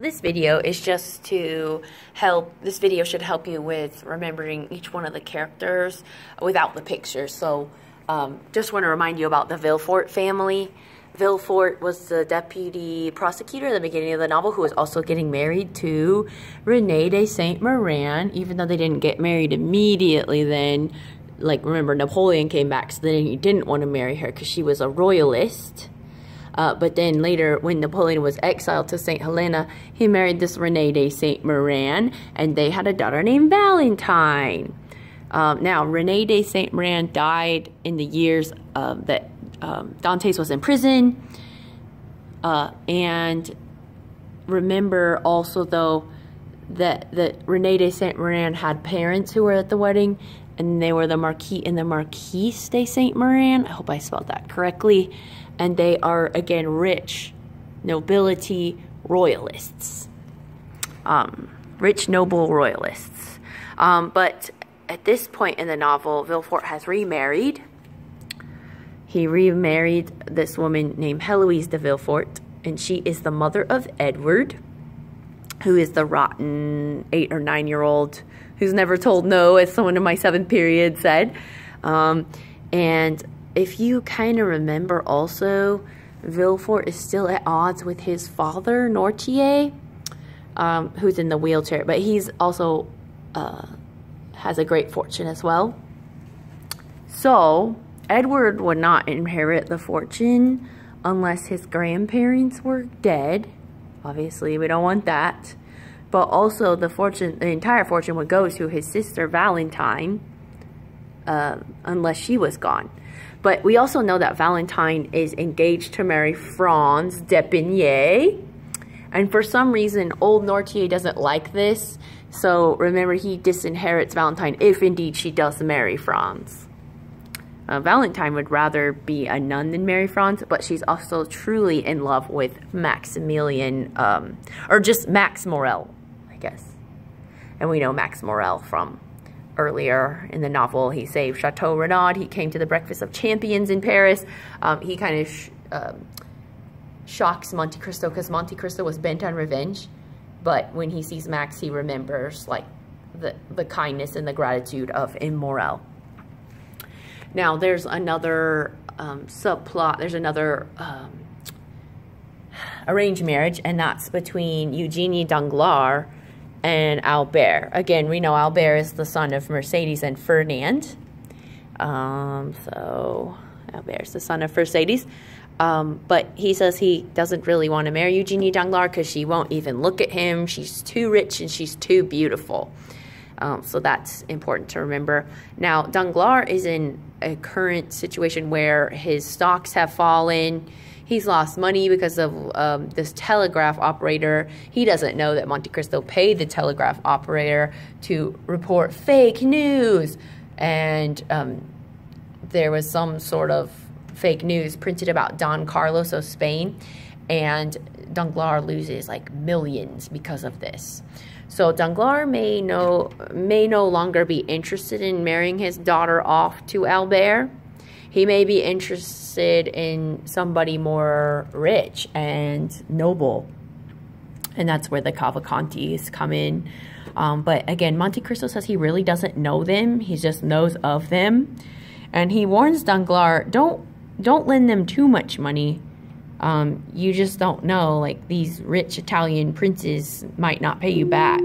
This video is just to help, this video should help you with remembering each one of the characters without the pictures. So just want to remind you about the Villefort family. Villefort was the deputy prosecutor at the beginning of the novel who was also getting married to Renee de Saint-Méran, even though they didn't get married immediately then. Like, remember, Napoleon came back, so then he didn't want to marry her because she was a royalist. But then later, when Napoleon was exiled to St. Helena, he married this Renee de Saint-Méran, and they had a daughter named Valentine. Now, Renee de Saint-Méran died in the years that Dantes was in prison. And remember also, though, that Renee de Saint-Méran had parents who were at the wedding, and they were the Marquis and the Marquise de Saint-Méran. I hope I spelled that correctly. And they are, again, rich nobility royalists. Rich, noble royalists. But at this point in the novel, Villefort has remarried. He remarried this woman named Heloise de Villefort, and she is the mother of Edward, who is the rotten 8 or 9-year-old who's never told no, as someone in my 7th period said. And if you kind of remember also, Villefort is still at odds with his father, Nortier, who's in the wheelchair. But he's also has a great fortune as well. So, Edward would not inherit the fortune unless his grandparents were dead. Obviously, we don't want that. But also, the entire fortune would go to his sister, Valentine, unless she was gone. But we also know that Valentine is engaged to marry Franz d'Epinay. And for some reason, old Nortier doesn't like this. So remember, he disinherits Valentine if indeed she does marry Franz. Valentine would rather be a nun than marry Franz, but she's also truly in love with Maximilian, or just Max Morel, I guess. And we know Max Morel from earlier in the novel. He saved Chateau Renaud. He came to the Breakfast of Champions in Paris. He kind of shocks Monte Cristo because Monte Cristo was bent on revenge. But when he sees Max, he remembers like the kindness and the gratitude of Morel. Now, there's another subplot. There's another arranged marriage, and that's between Eugenie Danglars and Albert. Again, we know Albert is the son of Mercedes and Ferdinand. So Albert is the son of Mercedes. But he says he doesn't really want to marry Eugenie Danglars because she won't even look at him. She's too rich and she's too beautiful. So that's important to remember. Now, Danglars is in a current situation where his stocks have fallen. He's lost money because of this telegraph operator. He doesn't know that Monte Cristo paid the telegraph operator to report fake news. And there was some sort of fake news printed about Don Carlos of Spain. And Danglars loses like millions because of this. So Danglars may no longer be interested in marrying his daughter off to Albert. He may be interested in somebody more rich and noble. And that's where the Cavalcantis come in. But again, Monte Cristo says he really doesn't know them. He just knows of them. And he warns Danglars, don't lend them too much money. You just don't know. Like, these rich Italian princes might not pay you back.